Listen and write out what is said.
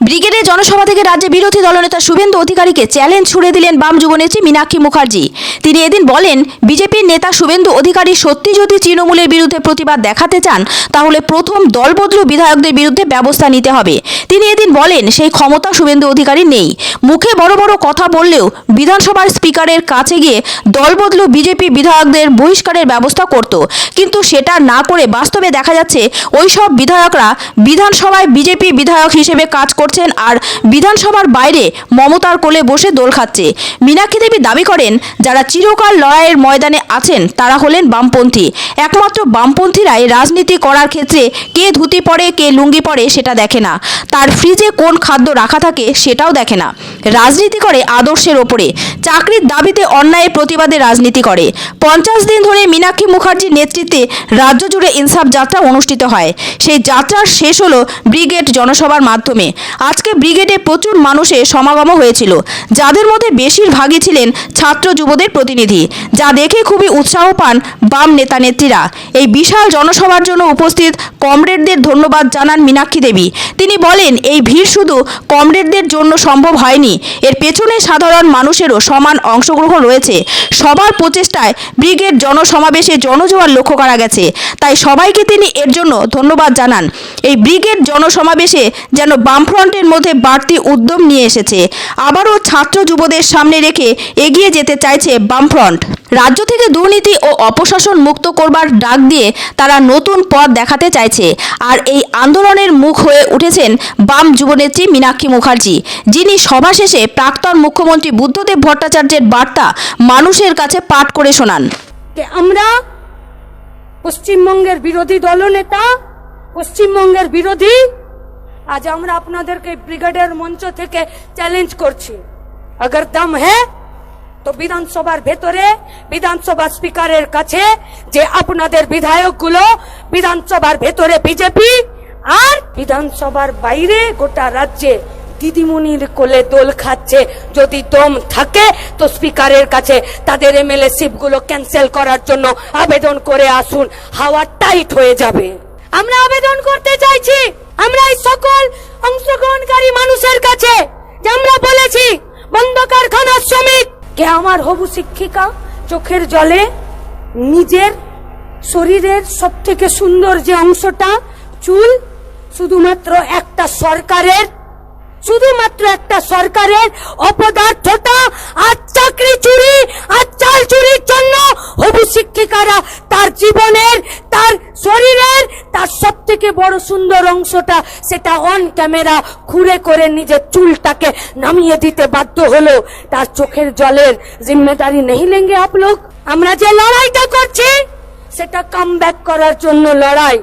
ব্রিগেডের জনসভা থেকে রাজ্যে বিরোধী দলনেতা শুভেন্দু অধিকারীকে চ্যালেঞ্জ ছুড়ে দিলেন বাম যুবনেত্রী মীনাক্ষী মুখার্জি। তিনি এদিন বলেন, বিজেপির নেতা শুভেন্দু অধিকারী সত্যি যদি তৃণমূলের বিরুদ্ধে প্রতিবাদ দেখাতে চান তাহলে প্রথম দলবদলু বিধায়কদের বিরুদ্ধে ব্যবস্থা নিতে হবে। তিনি এদিন বলেন, সেই ক্ষমতা শুভেন্দু অধিকারীর নেই। মুখে বড় বড় কথা বললেও বিধানসভার স্পিকারের কাছে গিয়ে দলবদলু বিজেপি বিধায়কদের বহিষ্কারের ব্যবস্থা করত, কিন্তু সেটা না করে বাস্তবে দেখা যাচ্ছে ওই সব বিধায়করা বিধানসভায় বিজেপি বিধায়ক হিসেবে কাজ করছেন আর বিধানসভার বাইরে মমতার কোলে বসে দোল খাচ্ছে। মীনাক্ষী দেবী দাবি করেন, যারা চিরকাল লড়াইয়ের ময়দানে আছেন তারা হলেন বামপন্থী। একমাত্র বামপন্থীরাই রাজনীতি করার ক্ষেত্রে কে ধুতি পরে কে লুঙ্গি পরে সেটা দেখে না, তার ফ্রিজে কোন খাদ্য রাখা থাকে সেটাও দেখে না। রাজনীতি করে আদর্শের ওপরে, চাকরির দাবিতে অন্যায়ের প্রতিবাদে রাজনীতি করে। 50 দিন ধরে মীনাক্ষী মুখার্জির নেতৃত্বে রাজ্য জুড়ে ইনসাফ যাত্রা অনুষ্ঠিত হয়। সেই যাত্রার শেষ হলো ব্রিগেড জনসভার মাধ্যমে। আজকে ব্রিগেডে প্রচুর মানুষের সমাগম হয়েছিল, যাদের মধ্যে বেশিরভাগই ছিলেন ছাত্র যুবদের প্রতিনিধি, যা দেখে খুবই উৎসাহ পান বাম নেতা নেত্রীরা। এই বিশাল জনসভার জন্য উপস্থিত কমরেডদের ধন্যবাদ জানান মীনাক্ষী দেবী। তিনি বলেন, এই ভিড় শুধু কমরেডদের জন্য সম্ভব হয়নি, এর পেছনে সাধারণ মানুষেরও সমান অংশগ্রহণ রয়েছে। সবার প্রচেষ্টায় ব্রিগেড জনসমাবেশে জনজোয়ার লক্ষ্য করা গেছে, তাই সবাইকে তিনি এর জন্য ধন্যবাদ জানান। এই ব্রিগেড জনসমাবেশে যেন বামফ্রন্টের মধ্যে বাড়তি উদ্যম নিয়ে এসেছে। আবারও ছাত্র যুবদের সামনে রেখে এগিয়ে যেতে চাইছে বামফ্রন্ট। রাজ্য থেকে দুর্নীতি ও অপশাসন মুক্ত করবার ডাক দিয়ে তারা নতুন পথ দেখাতে চাইছে। আর এই আন্দোলনের মুখ হয়ে উঠেছেন বাম যুবনেত্রী মীনাক্ষী মুখার্জি, যিনি সভা শেষে প্রাক্তন মুখ্যমন্ত্রী বুদ্ধদেব ভট্টাচার্যের বার্তা মানুষের কাছে পাঠ করে শোনান। আমরা পশ্চিমবঙ্গের বিরোধী দলনেতা, পশ্চিমবঙ্গের বিরোধী, আজ আমরা আপনাদেরকে ব্রিগেডের মঞ্চ থেকে চ্যালেঞ্জ করছি। अगर दम है তো বিধানসভার ভেতরে বিধানসভা স্পিকারের কাছে যে আপনাদের বিধায়কগুলো বিধানসভার ভেতরে বিজেপি আর বিধানসভার বাইরে গোটা রাজ্যে দিদিমণির কোলে দোল খাচ্ছে, যদি দম থাকে তো স্পিকারের কাছে তাদের এমএলএ শিপগুলো ক্যান্সেল করার জন্য আবেদন করে আসুন, হাওয়া টাইট হয়ে যাবে। আমরা আবেদন করতে চাইছি আমরা এই সকল অংশগ্রহণকারী মানুষের কাছে, যে আমরা বলেছি বন্ধ কারখানার শ্রমিক কে আমার হবু শিক্ষিকা চোখের জলে নিজের শরীরের সব থেকে সুন্দর যে অংশটা চুল, শুধুমাত্র একটা সরকারের অপদার্থতা আর চাকরি চুরি আর চাল চুরির জন্য হবু শিক্ষিকারা তার জীবনের, তার শরীরের, তার সব থেকে বড় সুন্দর অংশটা সেটা অন ক্যামেরা খুঁড়ে করে নিজের চুলটাকে নামিয়ে দিতে বাধ্য হলো। তার চোখের জলের জিম্মেদারি নেই লেঙ্গে আপ লোক। আমরা যে লড়াইটা করছি সেটা কাম ব্যাক করার জন্য লড়াই।